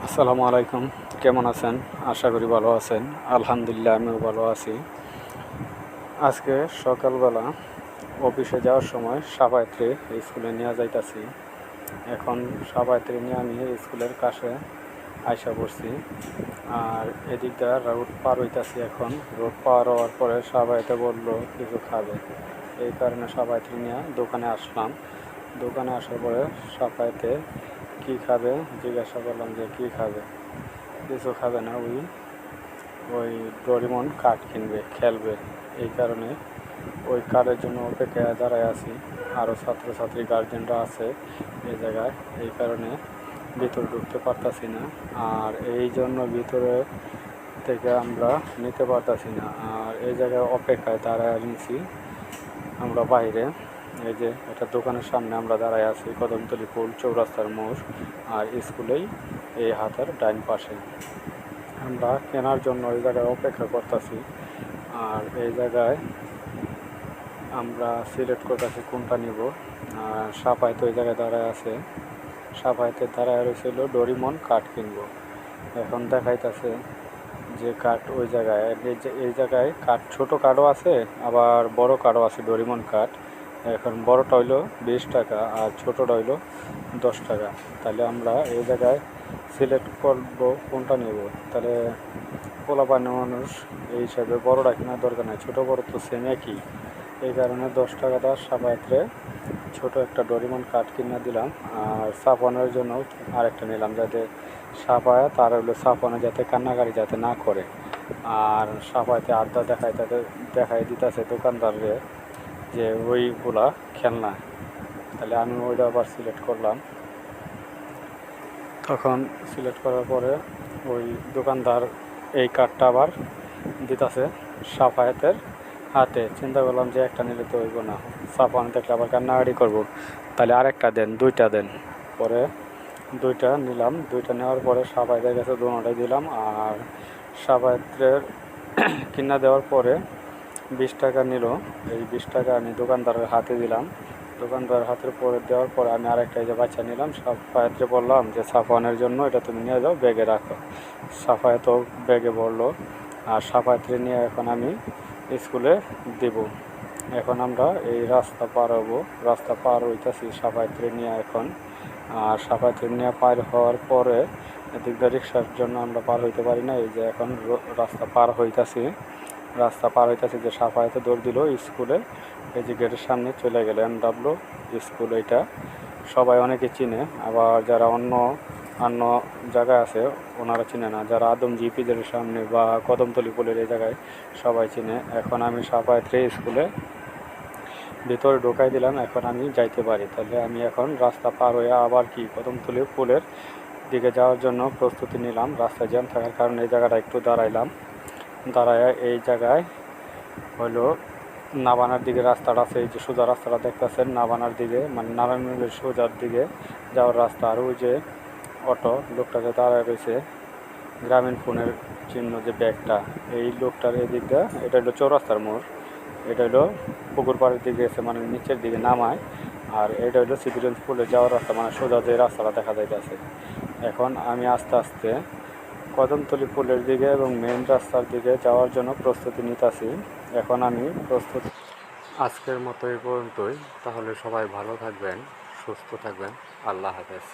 আসসালামু আলাইকুম। কেমন আছেন? আশা করি ভালো আছেন। আলহামদুলিল্লাহ আমিও ভালো আছি। আজকে সকালবেলা অফিসে যাওয়ার সময় সাপাইত্রে স্কুলে নিয়ে যাইতাছি। এখন সাপাইত্রে নিয়ে আমি স্কুলের কাছে আইসা পড়ছি। আর এদিক দিয়ে রোড পার হইতাছি। এখন রোড পার হওয়ার পরে সাপাইতে বললো কিছু খাবে, এই কারণে সাপাইত্রে নিয়ে দোকানে আসলাম। দোকানে আসার পরে সাপাইতে কী খাবে জিজ্ঞাসা করলাম যে কী খাবে। কিছু খাবে না, ওই ডোরেমন কার্ড কিনবে, খেলবে। এই কারণে ওই কার্ডের জন্য অপেক্ষায় দাঁড়ায় আছি। আরও ছাত্রছাত্রী গার্জেনরা আছে এই জায়গায়, এই কারণে ভিতরে ঢুকতে পারতাছি না। আর এই জন্য ভিতরে থেকে আমরা নিতে পারতাছি না। আর এই জায়গায় অপেক্ষায় দাঁড়ায় নিছি আমরা বাইরে। এই যে একটা দোকানের সামনে আমরা দাঁড়ায় আছি, কদমতলী পুল চৌরাস্তার মোড়। আর স্কুলেই এই হাতের ডাইন পাশে আমরা কেনার জন্য এই জায়গায় অপেক্ষা করতেছি। আর এই জায়গায় আমরা সিলেক্ট করতেছি কোনটা নিব। আর সাপাইতে ওই জায়গায় দাঁড়ায় আছে, সাপাইতে দাঁড়ায় রয়েছিল ডোরেমন কাঠ কিনবো। এখন দেখাইতেছে যে কাঠ ওই জায়গায়, এই জায়গায় কাঠ ছোটো কাঠও আছে, আবার বড় কাঠও আছে ডোরেমন কাঠ। এখন বড়টা হইলো 20 টাকা আর ছোটোটা হইলো 10 টাকা। তাহলে আমরা এই জায়গায় সিলেক্ট করবো কোনটা নেব। তাহলে পোলাপানি মানুষ এই হিসাবে বড়টা কেনার দরকার নেই, ছোটো বড় তো সেম একই। এই কারণে 10 টাকাটা সাপাইতে ছোটো একটা ডোরেমন কাঠ কিনে দিলাম। আর সাপানোর জন্য আরেকটা নিলাম, যাতে সাপায় তার হলো সাপানো যাতে কান্নাকারি যাতে না করে। আর সাপাইতে আড্ডা দেখাই দিতেছে দোকানদারে যে ওইগুলা খেলনা। তাহলে আমি ওইটা আবার সিলেক্ট করলাম। তখন সিলেক্ট করার পরে ওই দোকানদার এই কার্ডটা আবার দিতেছে সাফায়েতের হাতে। চিন্তা করলাম যে একটা নিলে তো হইব না, সাফানো দেখলে আবার কান্নাকাটি করবো, তাহলে আরেকটা দেন, দুইটা দেন। পরে দুইটা নিলাম, দুইটা নেওয়ার পরে সাফায়েতের কাছে দুটোটাই দিলাম। আর সাফায়েতের কিনা দেওয়ার পরে 20 টাকা নিল। এই 20 টাকা আমি দোকানদারের হাতে দিলাম। দোকানদার হাতের পরে দেওয়ার পরে আমি আরেকটা যে বাচ্চা নিলাম, সাফায়েতকে বললাম যে সাফানের জন্য এটা তুমি নিয়ে যাও, ব্যাগে রাখো। সাফায়েতও ব্যাগে ভরলো। আর সাফায়েতকে নিয়ে এখন আমি স্কুলে দিব। এখন আমরা এই রাস্তা পার হবো, রাস্তা পার হইতেছি সাফায়েতকে নিয়ে এখন। আর সাফায়েতকে নিয়ে পার হওয়ার পরে এদিক দিয়ে রিক্সার জন্য আমরা পার হইতে পারি না। এই যে এখন রাস্তা পার হইতেছি, যে সাফায়েতে দৌড় দিল স্কুলে। এই যে গেটের সামনে চলে গেল MW স্কুল। এটা সবাই অনেকে চিনে, আবার যারা অন্য জায়গায় আছে ওনারা চিনে না। যারা আদম জিপিদের সামনে বা কদমতলী পুলের এই জায়গায় সবাই চিনে। এখন আমি সাফায়েতে স্কুলে ভিতরে ঢোকাই দিলাম, এখন আমি যাইতে পারি। তাহলে আমি এখন রাস্তা পার হয়ে আবার কদমতলী পুলের দিকে যাওয়ার জন্য প্রস্তুতি নিলাম। রাস্তায় জ্যাম থাকার কারণে এই জায়গাটা একটু দাঁড়াইলাম। দাঁড়ায় এই জায়গায় হলো নাবানার দিকে রাস্তাটা আছে, এই যে সোজা রাস্তাটা দেখতেছেন নাবানার দিকে, মানে নারায়ণগঞ্জের সোজার দিকে যাওয়ার রাস্তা। আর ওই যে অটো লোকটা যে দাঁড়ায় রয়েছে গ্রামীণ ফোনের চিহ্ন যে ব্যাগটা, এই লোকটার এদিক দিয়ে, এটা হলো চৌরাস্তার মোড়। এটা হলো পুকুর পাড়ের দিকে গেছে, মানে নিচের দিকে নামায়। আর এটা হলো সিদ্ধিরগঞ্জ পুলে যাওয়ার রাস্তা, মানে সোজা যে রাস্তাটা দেখা যাইতেছে। এখন আমি আস্তে আস্তে কদমতলী পুলের দিকে এবং মেইন রাস্তার দিকে যাওয়ার জন্য প্রস্তুতি নিতেছি। এখন আমি প্রস্তুত। আজকের মতো এই পর্যন্তই। তাহলে সবাই ভালো থাকবেন, সুস্থ থাকবেন। আল্লাহ হাফেজ।